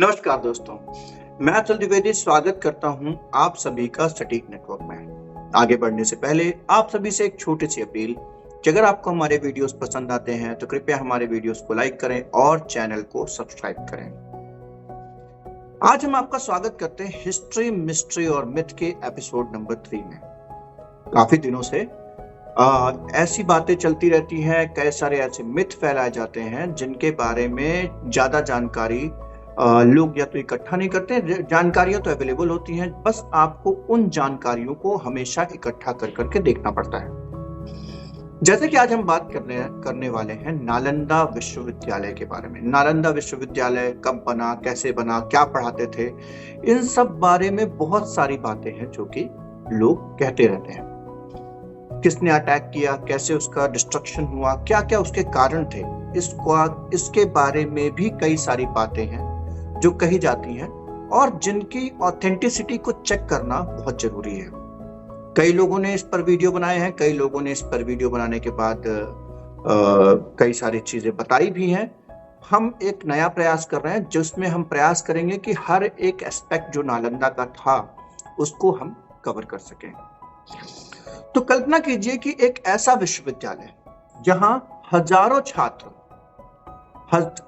नमस्कार दोस्तों, मैं अतुल द्विवेदी स्वागत करता हूं आप सभी का सटीक नेटवर्क में। आगे बढ़ने से पहले आप सभी से एक छोटी सी अपील कि अगर आपको हमारे वीडियोस पसंद आते हैं तो कृपया हमारे वीडियोस को लाइक करें और चैनल को सब्सक्राइब करें। आज हम आपका स्वागत करते हैं हिस्ट्री, मिस्ट्री और मिथ के एपिसोड नंबर 3 में। काफी दिनों से ऐसी बातें चलती रहती हैं, कई सारे ऐसे मिथ फैलाए जाते हैं जिनके बारे में ज्यादा जानकारी लोग या तो इकट्ठा नहीं करते हैं। जानकारियां तो अवेलेबल होती हैं, बस आपको उन जानकारियों को हमेशा इकट्ठा कर करके देखना पड़ता है। जैसे कि आज हम बात करने वाले हैं नालंदा विश्वविद्यालय के बारे में। नालंदा विश्वविद्यालय कब बना, कैसे बना, क्या पढ़ाते थे, इन सब बारे में बहुत सारी बातें हैं जो कि लोग कहते रहते हैं। किसने अटैक किया, कैसे उसका डिस्ट्रक्शन हुआ, क्या क्या उसके कारण थे, इसके बारे में भी कई सारी बातें हैं जो कही जाती हैं और जिनकी ऑथेंटिसिटी को चेक करना बहुत जरूरी है। कई लोगों ने इस पर वीडियो बनाए हैं, कई लोगों ने इस पर वीडियो बनाने के बाद कई सारी चीजें बताई भी हैं। हम एक नया प्रयास कर रहे हैं जिसमें हम प्रयास करेंगे कि हर एक एस्पेक्ट जो नालंदा का था उसको हम कवर कर सकें। तो कल्पना कीजिए कि एक ऐसा विश्वविद्यालय जहां हजारों छात्र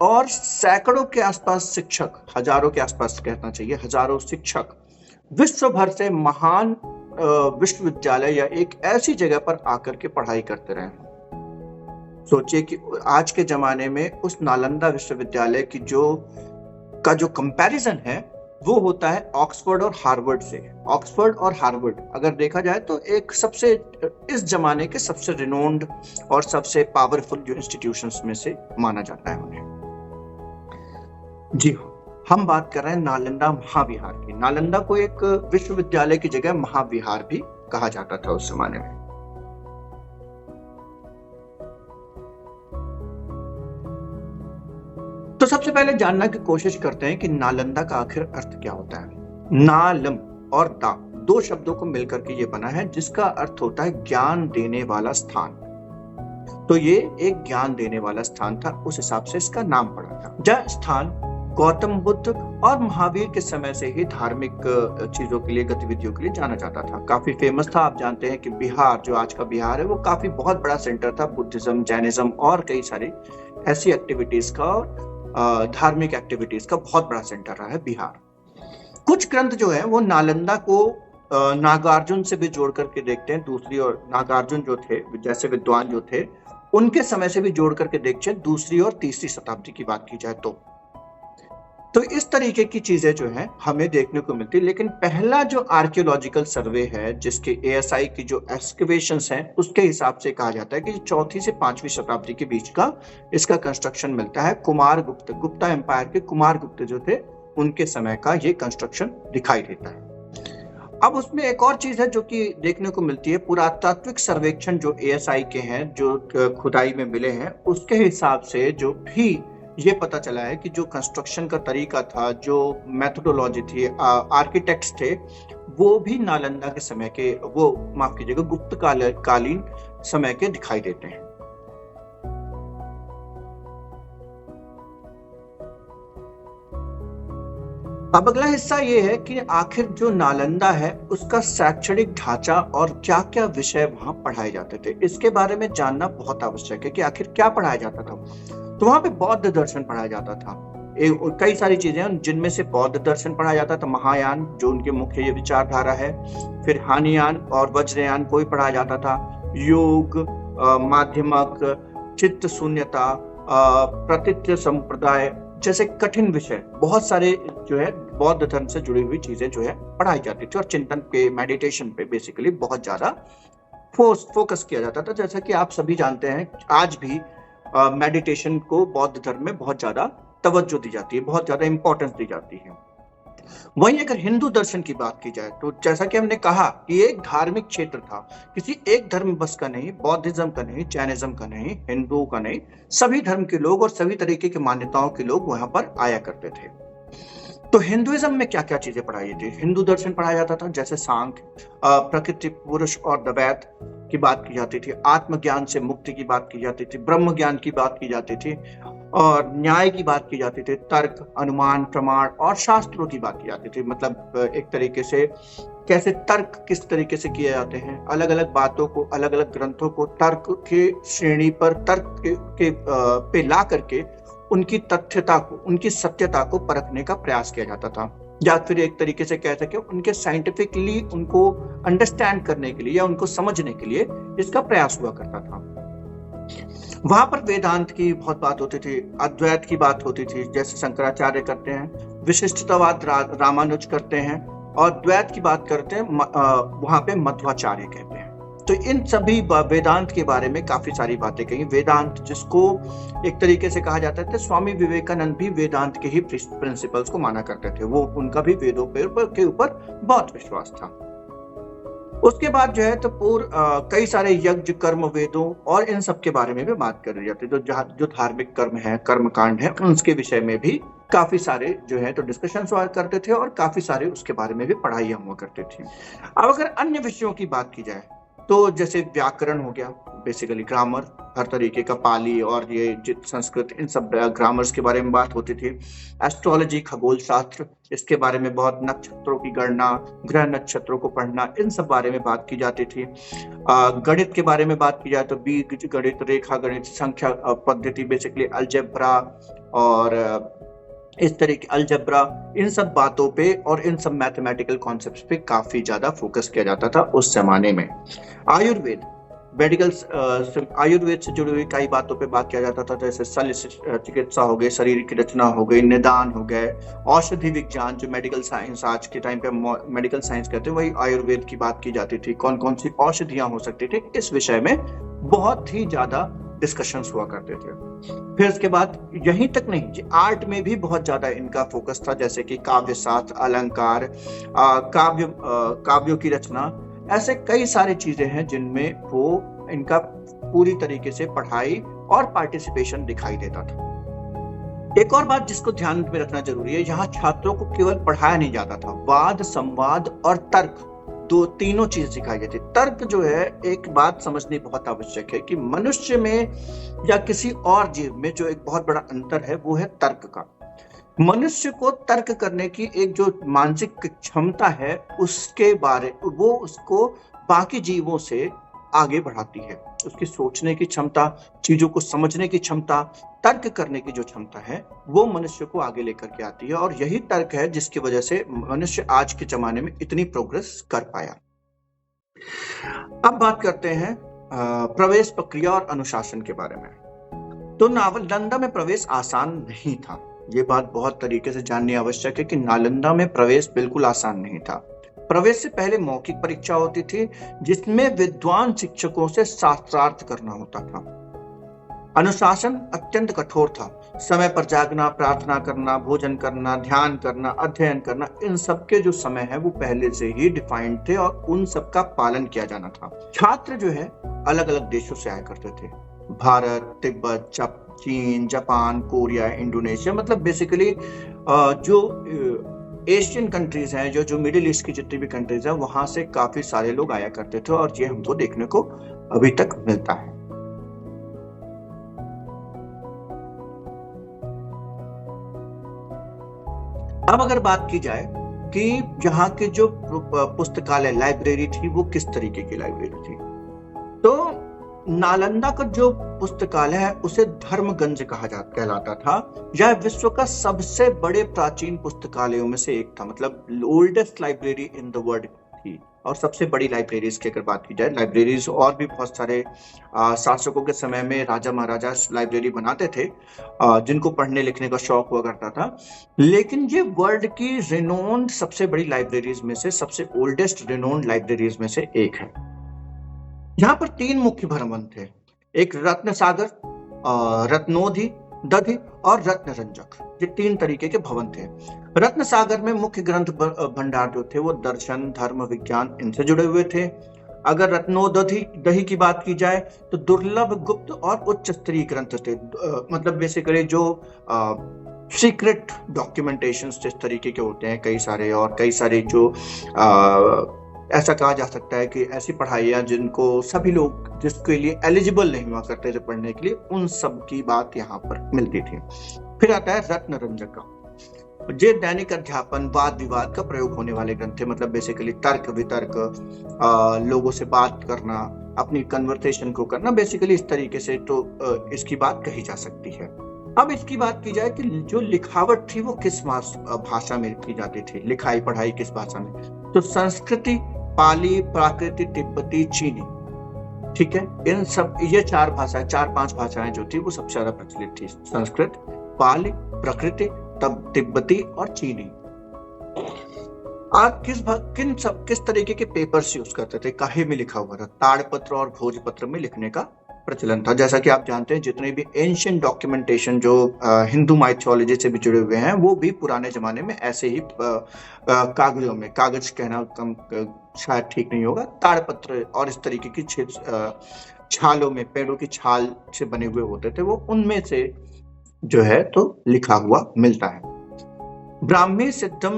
और सैकड़ों के आसपास शिक्षक, हजारों के आसपास कहना चाहिए, हजारों शिक्षक विश्व भर से महान विश्वविद्यालय या एक ऐसी जगह पर आकर के पढ़ाई करते रहे। सोचिए कि आज के जमाने में उस नालंदा विश्वविद्यालय की जो कंपैरिजन है वो होता है ऑक्सफोर्ड और हार्वर्ड से। ऑक्सफोर्ड और हार्वर्ड अगर देखा जाए तो एक सबसे इस जमाने के सबसे रिनोन्ड और सबसे पावरफुल जो इंस्टीट्यूशंस में से माना जाता है उन्हें। जी हाँ, हम बात कर रहे हैं नालंदा महाविहार की। नालंदा को एक विश्वविद्यालय की जगह महाविहार भी कहा जाता था उस जमाने में। तो सबसे पहले जानना की कोशिश करते हैं कि नालंदा का आखिर अर्थ क्या होता है। नालम और दा दो शब्दों को मिलकर के ये बना है जिसका अर्थ होता है ज्ञान देने वाला स्थान। तो ये एक ज्ञान देने वाला स्थान था, उस हिसाब से इसका नाम पड़ा था। यह स्थान गौतम बुद्ध और महावीर के समय से ही धार्मिक चीजों के लिए, गतिविधियों के लिए जाना जाता था। काफी फेमस था। आप जानते हैं कि बिहार, जो आज का बिहार है, वो काफी बहुत बड़ा सेंटर था बुद्धिज्म, जैनिज्म और कई सारी ऐसी एक्टिविटीज का, धार्मिक एक्टिविटीज का बहुत बड़ा सेंटर रहा है बिहार। कुछ ग्रंथ जो है वो नालंदा को नागार्जुन से भी जोड़ करके देखते हैं। दूसरी और नागार्जुन जो थे, जैसे विद्वान जो थे, उनके समय से भी जोड़ करके देखते हैं, दूसरी और तीसरी शताब्दी की बात की जाए तो इस तरीके की चीजें जो है हमें देखने को मिलती है। लेकिन पहला जो आर्कियोलॉजिकल सर्वे है, जिसके एएसआई की जो एक्सकवेशंस हैं, उसके हिसाब से कहा जाता है कि 4वीं से 5वीं शताब्दी के बीच का इसका कंस्ट्रक्शन मिलता है। गुप्ता एम्पायर के कुमार गुप्त जो थे, उनके समय का ये कंस्ट्रक्शन दिखाई देता है। अब उसमें एक और चीज है जो कि देखने को मिलती है। पुरातात्विक सर्वेक्षण जो एएसआई के हैं, जो खुदाई में मिले हैं, उसके हिसाब से जो भी ये पता चला है कि जो कंस्ट्रक्शन का तरीका था, जो मेथोडोलॉजी थी, आर्किटेक्ट्स थे, वो भी नालंदा के समय के, वो माफ कीजिएगा, गुप्त कालीन समय के दिखाई देते हैं। अब अगला हिस्सा ये है कि आखिर जो नालंदा है उसका शैक्षणिक ढांचा और क्या क्या विषय वहां पढ़ाए जाते थे, इसके बारे में जानना बहुत आवश्यक है कि आखिर क्या पढ़ाया जाता था। तो वहां पे बौद्ध दर्शन पढ़ाया जाता था। कई सारी चीजें जिनमें से बौद्ध दर्शन पढ़ाया जाता था, महायान जो उनके मुख्य विचारधारा है, फिर हानियान और वज्रयान को भी पढ़ाया जाता था। योग, माध्यमक, चित्त शून्यता, प्रतित्य संप्रदाय जैसे कठिन विषय, बहुत सारे जो है बौद्ध धर्म से जुड़ी हुई चीजें जो है पढ़ाई जाती थी और चिंतन पे, मेडिटेशन पे बेसिकली बहुत ज्यादा फोकस किया जाता था। जैसा कि आप सभी जानते हैं, आज भी मेडिटेशन को बौद्ध धर्म में बहुत ज्यादा तवज्जो दी जाती है, बहुत ज्यादा इंपॉर्टेंस दी जाती है। वहीं अगर हिंदू दर्शन की बात की जाए तो जैसा कि हमने कहा कि एक धार्मिक क्षेत्र था, किसी एक धर्म बस का नहीं, बौद्धिज्म का नहीं, जैनिज्म का नहीं, हिंदुओं का नहीं, सभी धर्म के लोग और सभी तरीके की मान्यताओं के लोग वहां पर आया करते थे। तो हिंदुइज्म में क्या क्या चीजें पढ़ाई जाती थी? हिंदू दर्शन पढ़ाया जाता था, जैसे सांख्य, प्रकृति, पुरुष और द्वैत की बात की जाती थी, आत्मज्ञान से मुक्ति की बात की जाती थी, ब्रह्म ज्ञान की बात की जाती थी, और न्याय की बात की जाती थी, तर्क, अनुमान, प्रमाण और शास्त्रों की बात की जाती थी। मतलब एक तरीके से कैसे तर्क किस तरीके से किए जाते हैं, अलग अलग बातों को, अलग अलग ग्रंथों को तर्क के श्रेणी पर, तर्क के पे ला करके उनकी तथ्यता को, उनकी सत्यता को परखने का प्रयास किया जाता था, या फिर एक तरीके से कह सके उनके साइंटिफिकली उनको अंडरस्टैंड करने के लिए या उनको समझने के लिए इसका प्रयास हुआ करता था। वहां पर वेदांत की बहुत बात होती थी, अद्वैत की बात होती थी, जैसे शंकराचार्य करते हैं, विशिष्टतावाद रामानुज करते हैं, और द्वैत की बात करते हैं वहां पे मध्वाचार्य कहते हैं। तो इन सभी वेदांत के बारे में काफी सारी बातें कही। वेदांत जिसको एक तरीके से कहा जाता है, स्वामी विवेकानंद भी वेदांत के ही प्रिंसिपल्स को माना करते थे, वो उनका भी वेदों के ऊपर बहुत विश्वास था। उसके बाद जो है तो कई सारे यज्ञ, कर्म, वेदों और इन सब के बारे में भी बात कर रही जाती है। जो धार्मिक कर्म है, कर्म कांड है, उसके विषय में भी काफी सारे जो है तो डिस्कशन हुआ करते थे, और काफी सारे उसके बारे में भी पढ़ाइयां हुआ करती थी। अब अगर अन्य विषयों की बात की जाए तो जैसे व्याकरण हो गया, बेसिकली ग्रामर, हर तरीके का पाली और ये संस्कृत, इन सब ग्रामर्स के बारे में बात होती थी। एस्ट्रोलॉजी, खगोल शास्त्र, इसके बारे में बहुत, नक्षत्रों की गणना, ग्रह नक्षत्रों को पढ़ना, इन सब बारे में बात की जाती थी। गणित के बारे में बात की जाए तो बीज गणित, रेखा गणित, संख्या पद्धति, बेसिकली अलजेब्रा और इस तरीके अलजबरा, इन सब बातों पे और इन सब मैथमेटिकल कॉन्सेप्ट्स पे काफी ज्यादा फोकस किया जाता था उस जमाने में। आयुर्वेद, मेडिकल, आयुर्वेद से जुड़ी हुई कई बातों पे बात किया जाता था, जैसे शल्य चिकित्सा हो गई, शरीर की रचना हो गई, निदान हो गए, औषधि विज्ञान, जो मेडिकल साइंस आज के टाइम पे मेडिकल साइंस कहते हैं, वही आयुर्वेद की बात की जाती थी। कौन कौन सी औषधियां हो सकती थी, इस विषय में बहुत ही ज्यादा डिस्कशंस हुआ करते थे। फिर उसके बाद यहीं तक नहीं, आर्ट में भी बहुत ज्यादा इनका फोकस था, जैसे कि काव्य शास्त्र, अलंकार, काव्यों की रचना, ऐसे कई सारी चीजें हैं जिनमें वो इनका पूरी तरीके से पढ़ाई और पार्टिसिपेशन दिखाई देता था। एक और बात जिसको ध्यान में रखना जरूरी है, यहाँ छात्रों को केवल पढ़ाया नहीं जाता था, वाद, संवाद और तर्क, दो तीनों चीज सिखाई जाती। तर्क जो है, एक बात समझनी बहुत आवश्यक है कि मनुष्य में या किसी और जीव में जो एक बहुत बड़ा अंतर है वो है तर्क का। मनुष्य को तर्क करने की एक जो मानसिक क्षमता है, उसके बारे वो उसको बाकी जीवों से आगे बढ़ाती है। उसकी सोचने की क्षमता, चीजों को समझने की क्षमता, तर्क करने की जो क्षमता है, वो मनुष्य को आगे लेकर के आती है, और यही तर्क है जिसकी वजह से मनुष्य आज के जमाने में इतनी प्रोग्रेस कर पाया। अब बात करते हैं प्रवेश प्रक्रिया और अनुशासन के बारे में। तो नालंदा में प्रवेश आसान नहीं था, ये बात बहुत तरीके से जाननी आवश्यक है कि नालंदा में प्रवेश बिल्कुल आसान नहीं था। प्रवेश से पहले मौखिक परीक्षा होती थी, जिसमें विद्वान शिक्षकों से शास्त्रार्थ करना होता था। अनुशासन अत्यंत कठोर था, समय पर जागना, प्रार्थना करना, भोजन करना, ध्यान करना, अध्ययन करना, इन सब के जो समय है वो पहले से ही डिफाइंड थे और उन सब का पालन किया जाना था। छात्र जो है अलग अलग देशों से आया करते थे, भारत, तिब्बत, चीन, जापान, कोरिया, इंडोनेशिया, मतलब बेसिकली जो एशियन कंट्रीज हैं, जो मिडिल ईस्ट की जितनी भी कंट्रीज हैं, वहां से काफी सारे लोग आया करते थे, और ये हमको देखने को अभी तक मिलता है। अब अगर बात की जाए कि यहाँ के जो पुस्तकालय, लाइब्रेरी थी, वो किस तरीके की लाइब्रेरी थी, तो नालंदा का जो पुस्तकालय है उसे धर्मगंज कहलाता था। यह विश्व का सबसे बड़े प्राचीन पुस्तकालयों में से एक था, मतलब oldest library in the world थी। और सबसे बड़ी लाइब्रेरीज की अगर बात की जाए, लाइब्रेरीज और भी बहुत सारे शासकों के समय में राजा महाराजा लाइब्रेरी बनाते थे, जिनको पढ़ने लिखने का शौक हुआ करता था, लेकिन ये वर्ल्ड की रिनोन्ड सबसे बड़ी लाइब्रेरीज में से, सबसे ओल्डेस्ट रिनोन्ड लाइब्रेरीज में से एक है। यहाँ पर 3 मुख्य भवन थे, एक रत्न सागर, रत्नोधि, दधि और रत्नरंजक, ये 3 तरीके के भवन थे। रत्न सागर में मुख्य ग्रंथ भंडार जो थे वो दर्शन, धर्म, विज्ञान, इनसे जुड़े हुए थे। अगर रत्नोदधि की बात की जाए तो दुर्लभ, गुप्त और उच्च स्तरीय ग्रंथ थे, मतलब बेसिकली जो सीक्रेट डॉक्यूमेंटेशन जिस तरीके के होते हैं कई सारे, और कई सारे जो ऐसा कहा जा सकता है कि ऐसी पढ़ाइयाँ जिनको सभी लोग जिसके लिए एलिजिबल नहीं हुआ करते थे पढ़ने के लिए, उन सब की बात यहाँ पर मिलती थी। फिर आता है रत्न रंजका। ये दैनिक अध्यापन, वाद विवाद का प्रयोग होने वाले ग्रंथ थे। मतलब बेसिकली तर्क वितर्क, लोगों से बात करना, अपनी कन्वर्सेशन को करना, बेसिकली इस तरीके से तो इसकी बात कही जा सकती है। अब इसकी बात की जाए कि जो लिखावट थी वो किस भाषा में की जाती थी, लिखाई पढ़ाई किस भाषा में, तो संस्कृति, पाली, प्राकृतिक, तिब्बती, चीनी। ठीक है, इन सब ये चार पांच भाषाएं जो थी वो सबसे ज्यादा प्रचलित थी। संस्कृत, पाली, प्राकृतिक, तब तिब्बती और चीनी। आप किस तरीके के पेपर्स यूज करते थे, काहे में लिखा हुआ था? ताड़पत्र और भोजपत्र में लिखने का प्रचलन था। जैसा कि आप जानते हैं जितने भी एंशिएंट डॉक्यूमेंटेशन जो हिंदू माइथोलॉजी से भी जुड़े हुए हैं वो भी पुराने जमाने में ऐसे ही कागजों में, कागज कहना कम शायद ठीक नहीं होगा, ताड़पत्र और इस तरीके की छालों में, पेड़ों की छाल से बने हुए होते थे, वो उनमें से जो है तो लिखा हुआ मिलता है। ब्राह्मी, सिद्धम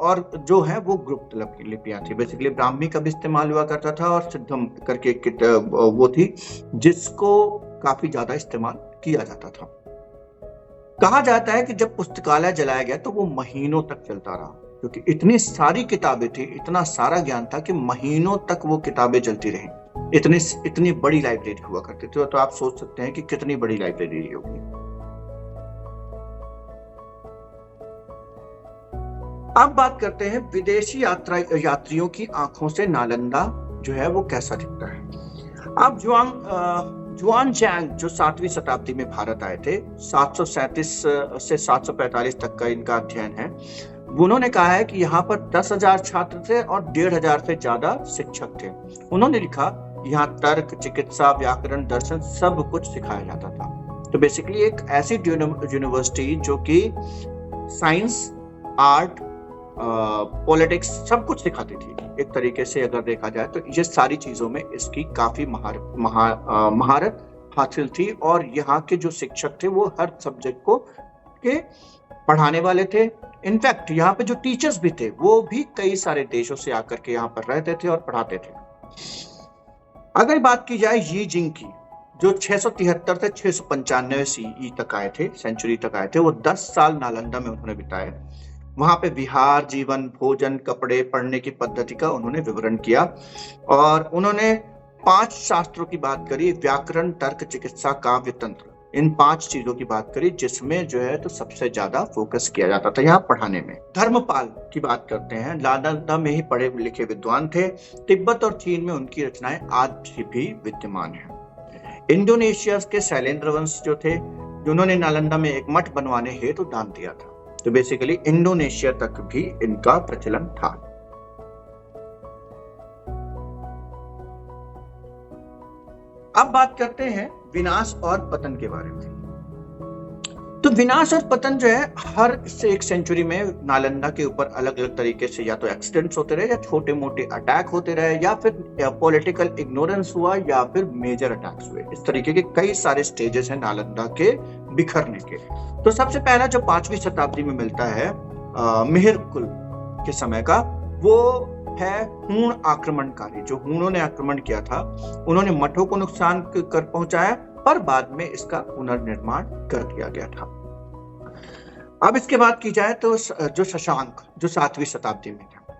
और जो है वो गुप्त लिपियां थी। बेसिकली ब्राह्मी का भी इस्तेमाल हुआ करता था और सिद्धम करके वो थी जिसको काफी ज्यादा इस्तेमाल किया जाता था। कहा जाता है कि जब पुस्तकालय जलाया गया तो वो महीनों तक चलता रहा, क्योंकि इतनी सारी किताबें थी, इतना सारा ज्ञान था कि महीनों तक वो किताबें चलती रही। इतनी बड़ी लाइब्रेरी हुआ करती थी। तो आप सोच सकते हैं कि कितनी बड़ी लाइब्रेरी होगी। अब बात करते हैं विदेशी यात्रियों की आंखों से नालंदा जो है वो कैसा दिखता है। अब जुआनजैंग जो 7वीं शताब्दी में भारत आए थे, 737 से 745 तक का इनका अध्ययन है। उन्होंने कहा है कि यहाँ पर 10,000 छात्र थे और 1,500 से ज्यादा शिक्षक थे। उन्होंने लिखा यहाँ तर्क, चिकित्सा, व्याकरण, दर्शन सब कुछ सिखाया जाता था। तो बेसिकली एक ऐसी यूनिवर्सिटी जो कि साइंस, आर्ट, पॉलिटिक्स सब कुछ सिखाती थी। एक तरीके से अगर देखा जाए तो ये सारी चीजों में इसकी काफी महारत हासिल थी। और यहाँ के जो शिक्षक थे वो हर सब्जेक्ट को के पढ़ाने वाले थे। इनफैक्ट यहाँ पे जो टीचर्स भी थे वो भी कई सारे देशों से आकर के यहाँ पर रहते थे और पढ़ाते थे। अगर बात की जाए यी जिंग की, जो 673 से 695 CE तक आए थे, सेंचुरी तक आए थे, वो 10 साल नालंदा में उन्होंने बिताए। वहां पे विहार, जीवन, भोजन, कपड़े, पढ़ने की पद्धति का उन्होंने विवरण किया। और उन्होंने 5 शास्त्रों की बात करी, व्याकरण, तर्क, चिकित्सा, काव्य, तंत्र, इन 5 चीजों की बात करी, जिसमें जो है तो सबसे ज्यादा फोकस किया जाता था यहाँ पढ़ाने में। धर्मपाल की बात करते हैं, नालंदा में ही पढ़े लिखे विद्वान थे। तिब्बत और चीन में उनकी रचनाएं आज भी विद्यमान है। इंडोनेशिया के शैलेंद्र वंश जो थे, जिन्होंने नालंदा में एक मठ बनवाने हेतु दान दिया था। तो बेसिकली इंडोनेशिया तक भी इनका प्रचलन था। अब बात करते हैं विनाश और पतन के बारे में। तो विनाश और पतन जो है हर से एक सेंचुरी में नालंदा के ऊपर अलग अलग तरीके से या तो एक्सीडेंट्स होते रहे, या छोटे मोटे अटैक होते रहे, या फिर पॉलिटिकल इग्नोरेंस हुआ, या फिर मेजर अटैक्स हुए। इस तरीके के कई सारे स्टेजेस हैं नालंदा के बिखरने के। तो सबसे पहला जो 5वीं शताब्दी में मिलता है मिहिर कुल के समय का, वो है हूण आक्रमणकारी। जो हूणों ने आक्रमण किया था, उन्होंने मठों को नुकसान कर पहुंचाया, पर बाद में इसका पुनर्निर्माण कर दिया गया था। अब इसके बाद की जाए तो जो शशांक, जो 7वीं शताब्दी में था,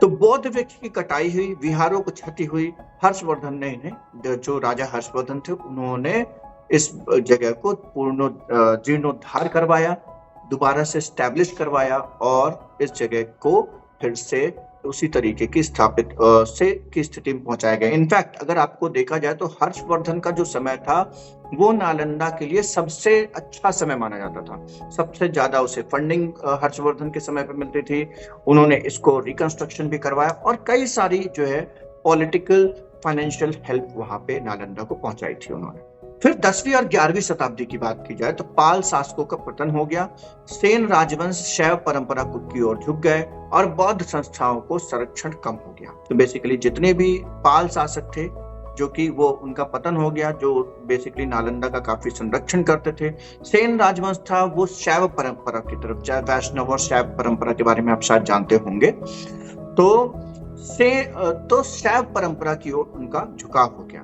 तो बौद्ध वृक्ष की कटाई हुई, विहारों को क्षति हुई। हर्षवर्धन ने इन्हें, जो राजा हर्षवर्धन थे, उन्होंने इस जगह को पूर्ण जीर्णोद्धार करवाया, दोबारा से स्टैब्लिश करवाया और इस जगह को फिर से उसी तरीके की स्थापित से की स्थिति में पहुंचाया गया। इनफैक्ट अगर आपको देखा जाए तो हर्षवर्धन का जो समय था वो नालंदा के लिए सबसे अच्छा समय माना जाता था। सबसे ज्यादा उसे फंडिंग हर्षवर्धन के समय पर मिलती थी। उन्होंने इसको रिकंस्ट्रक्शन भी करवाया और कई सारी जो है पॉलिटिकल, फाइनेंशियल हेल्प वहां पे नालंदा को पहुंचाई थी उन्होंने। फिर 10वीं और 11वीं शताब्दी की बात की जाए तो पाल शासकों का पतन हो गया। सेन राजवंश शैव परंपरा की ओर झुक गए और बौद्ध संस्थाओं को संरक्षण कम हो गया। तो बेसिकली जितने भी पाल शासक थे जो कि वो उनका पतन हो गया, जो बेसिकली नालंदा का काफी संरक्षण करते थे। सेन राजवंश था, वो शैव परंपरा की तरफ, चाहे वैष्णव और शैव परंपरा के बारे में आप शायद जानते होंगे। तो शैव परंपरा की ओर उनका झुकाव हो गया।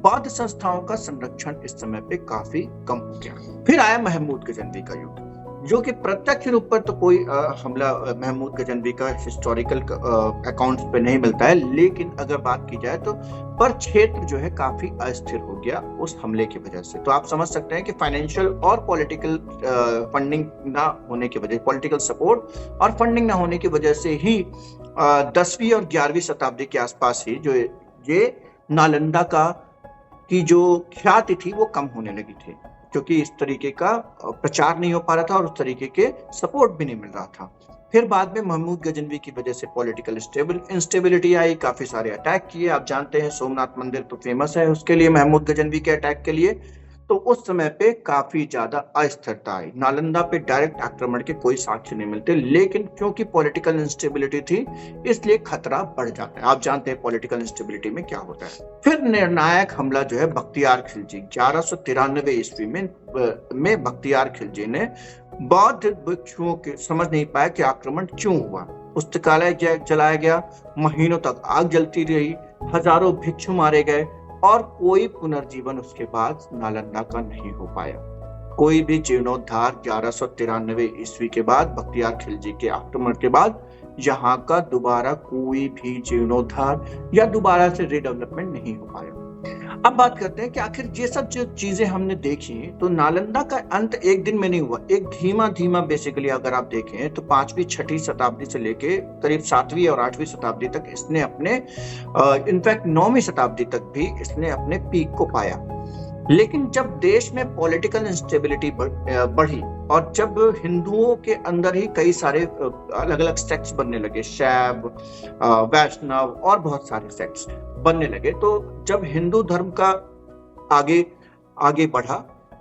बौद्ध संस्थाओं का संरक्षण इस समय पे काफी कम हो गया। फिर आया महमूद गजनवी का युग, जो कि प्रत्यक्ष रूप पर तो कोई हमला महमूद गजनवी का हिस्टोरिकल अकाउंट्स पे नहीं मिलता है, लेकिन अगर बात की जाए तो पर क्षेत्र जो है काफी अस्थिर हो गया उस हमले की वजह से। तो आप समझ सकते हैं कि फाइनेंशियल और पॉलिटिकल फंडिंग ना होने की वजह, पॉलिटिकल सपोर्ट और फंडिंग ना होने की वजह से ही 10वीं और 11वीं शताब्दी के आसपास ही जो ये नालंदा की जो ख्याति थी वो कम होने लगी थी, क्योंकि इस तरीके का प्रचार नहीं हो पा रहा था और उस तरीके के सपोर्ट भी नहीं मिल रहा था। फिर बाद में महमूद गजनवी की वजह से पॉलिटिकल इंस्टेबिलिटी आई, काफी सारे अटैक किए। आप जानते हैं सोमनाथ मंदिर तो फेमस है उसके लिए, महमूद गजनवी के अटैक के लिए। तो उस समय पे काफी ज्यादा अस्थिरता आई। नालंदा पे डायरेक्ट आक्रमण के कोई साक्ष्य नहीं मिलते, लेकिन क्योंकि पॉलिटिकल इंस्टेबिलिटी थी इसलिए खतरा बढ़ जाता है। आप जानते हैं पॉलिटिकल इंस्टेबिलिटी में क्या होता है। फिर निर्णायक हमला जो है बख्तियार खिलजी 1193 ईस्वी में बख्तियार खिलजी ने बौद्ध भिक्षुओं के समझ नहीं पाया कि आक्रमण क्यों हुआ। पुस्तकालय जलाया गया, महीनों तक आग जलती रही, हजारों भिक्षु मारे गए और कोई पुनर्जीवन उसके बाद नालंदा का नहीं हो पाया। कोई भी जीर्णोद्धार 1193 ईस्वी के बाद, बख्तियार खिलजी के आक्रमण के बाद यहाँ का दोबारा कोई भी जीर्णोद्धार या दोबारा से रिडेवलपमेंट नहीं हो पाया। अब बात करते हैं कि आखिर ये सब जो चीजें हमने देखी, तो नालंदा का अंत एक दिन में नहीं हुआ, एक धीमा धीमा बेसिकली अगर आप देखें तो 5वीं 6वीं शताब्दी से लेके करीब 7वीं और 8वीं शताब्दी तक इसने अपने इनफैक्ट 9वीं शताब्दी तक भी इसने अपने पीक को पाया। लेकिन जब देश में पॉलिटिकल इंस्टेबिलिटी बढ़ी और जब हिंदुओं के अंदर ही कई सारे अलग अलग सेक्ट्स बनने लगे, शैव, वैष्णव और बहुत सारे सेक्ट्स बनने लगे, तो जब हिंदू धर्म का आगे बढ़ा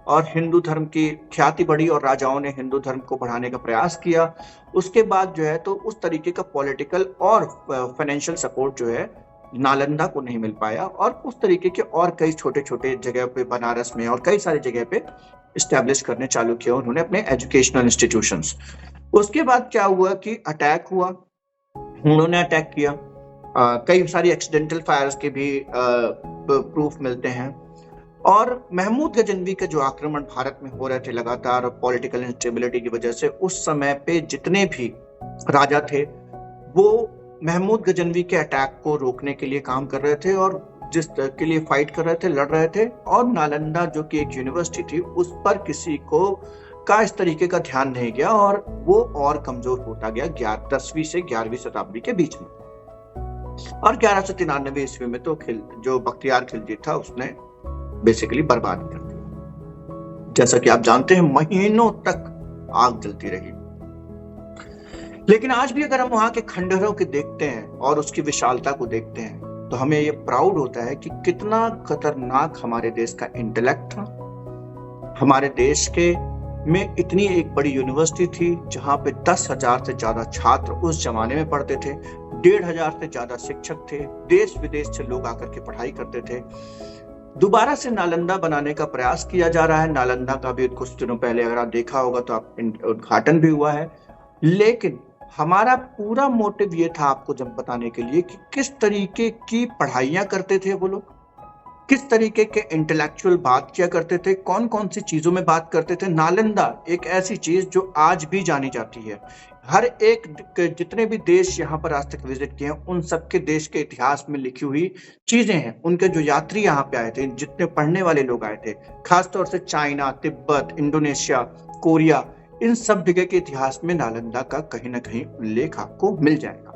और हिंदू धर्म की ख्याति बढ़ी और राजाओं ने हिंदू धर्म को बढ़ाने का प्रयास किया, उसके बाद जो है तो उस तरीके का पॉलिटिकल और फाइनेंशियल सपोर्ट जो है नालंदा को नहीं मिल पाया और उस तरीके के और कई छोटे छोटे जगह पे, बनारस में और कई सारी जगह पे इस्टेब्लिश करने चालू किया उन्होंने अपने एजुकेशनल इंस्टीट्यूशंस। उसके बाद क्या हुआ कि अटैक हुआ, उन्होंने अटैक किया, कई सारी एक्सीडेंटल फायर्स के भी प्रूफ मिलते हैं। और महमूद गजनवी के जो आक्रमण भारत में हो रहे थे लगातार पॉलिटिकल इंस्टेबिलिटी की वजह से, उस समय पे जितने भी राजा थे वो महमूद गजनवी के अटैक को रोकने के लिए काम कर रहे थे और जिस के लिए फाइट कर रहे थे, लड़ रहे थे। और नालंदा जो कि एक यूनिवर्सिटी थी, उस पर किसी का इस तरीके का ध्यान नहीं गया और वो और कमजोर होता गया 10वीं से 11वीं शताब्दी के बीच में। और 1193 ईस्वी में तो जो बख्तियार खिलजी था उसने बेसिकली बर्बाद कर दिया। जैसा कि आप जानते हैं महीनों तक आग जलती रही। लेकिन आज भी अगर हम वहां के खंडहरों को देखते हैं और उसकी विशालता को देखते हैं तो हमें ये प्राउड होता है कि कितना खतरनाक हमारे देश का इंटेलेक्ट था। हमारे देश में इतनी एक बड़ी यूनिवर्सिटी थी जहां पे 10,000 से ज्यादा छात्र उस जमाने में पढ़ते थे, 1,500 से ज्यादा शिक्षक थे, देश विदेश से लोग आकर के पढ़ाई करते थे। दोबारा से नालंदा बनाने का प्रयास किया जा रहा है। नालंदा का भी कुछ दिनों पहले अगर आप देखा होगा तो आप उद्घाटन भी हुआ है। लेकिन हमारा पूरा मोटिव ये था आपको जब बताने के लिए कि किस तरीके की पढ़ाइयां करते थे वो लोग, किस तरीके के इंटेलेक्चुअल बात किया करते थे, कौन कौन सी चीजों में बात करते थे। नालंदा एक ऐसी चीज जो आज भी जानी जाती है। हर एक जितने भी देश यहाँ पर आज तक विजिट किए हैं उन सबके देश के इतिहास में लिखी हुई चीजें हैं। उनके जो यात्री यहाँ पे आए थे, जितने पढ़ने वाले लोग आए थे, खासतौर से चाइना, तिब्बत, इंडोनेशिया, कोरिया, इन सब जगह के इतिहास में नालंदा का कहीं ना कहीं उल्लेख आपको मिल जाएगा।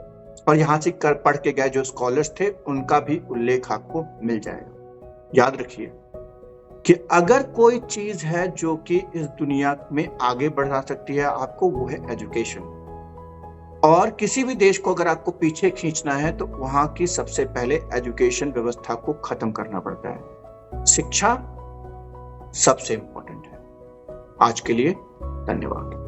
और यहाँ से पढ़ के गए जो स्कॉलर्स थे उनका भी उल्लेख आपको मिल जाएगा। याद रखिए कि अगर कोई चीज है जो कि इस दुनिया में आगे बढ़ा सकती है आपको, वो है एजुकेशन। और किसी भी देश को अगर आपको पीछे खींचना है तो वहां की सबसे पहले एजुकेशन व्यवस्था को खत्म करना पड़ता है। शिक्षा सबसे इंपॉर्टेंट है। आज के लिए धन्यवाद।